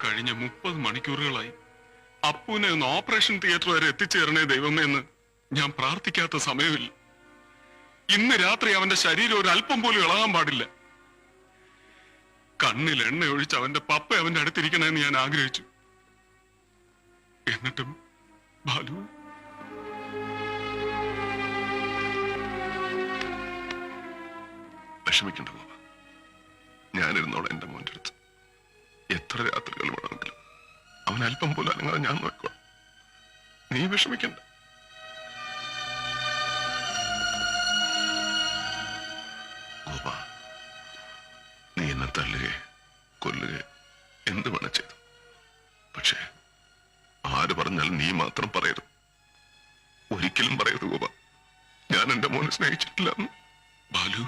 കഴിഞ്ഞ 30 മണിക്കൂറുകളായി അപ്പുവിനെ ഒന്ന് operation theatre വരെ എത്തിച്ചേരണേ ദൈവമേ എന്ന് ഞാൻ പ്രാർത്ഥിക്കാത്ത സമയമില്ല. ഇന്ന് രാത്രി അവന്റെ ശരീരം ഒരു അല്പം പോലും ഇളകാൻ പാടില്ല. കണ്ണിൽ എണ്ണ ഒഴിച്ച് അവന്റെ പപ്പ അവന്റെ അടുത്തിരിക്കണമെന്ന് ഞാൻ ആഗ്രഹിച്ചു. എന്നിട്ടും ബാലു വിഷമിക്കണ്ട ബാബ, ഞാനിരുന്നോളെ എന്റെ മോന്റെ അടുത്ത്. എത്ര രാത്രികൾ വേണമെങ്കിലും അവൻ അല്പം പോലും അനങ്ങാതെ ഞാൻ നോക്കണം. നീ വിഷമിക്കണ്ട. ഗോപ, നീ എന്നെ തല്ലുക കൊല്ലുക എന്ത് വേണം ചെയ്തു. പക്ഷേ ആര് പറഞ്ഞാലും നീ മാത്രം പറയരുത്. ഒരിക്കലും പറയരുത് ഗോപ, ഞാൻ എന്റെ മോനെ സ്നേഹിച്ചിട്ടില്ല. ബാലു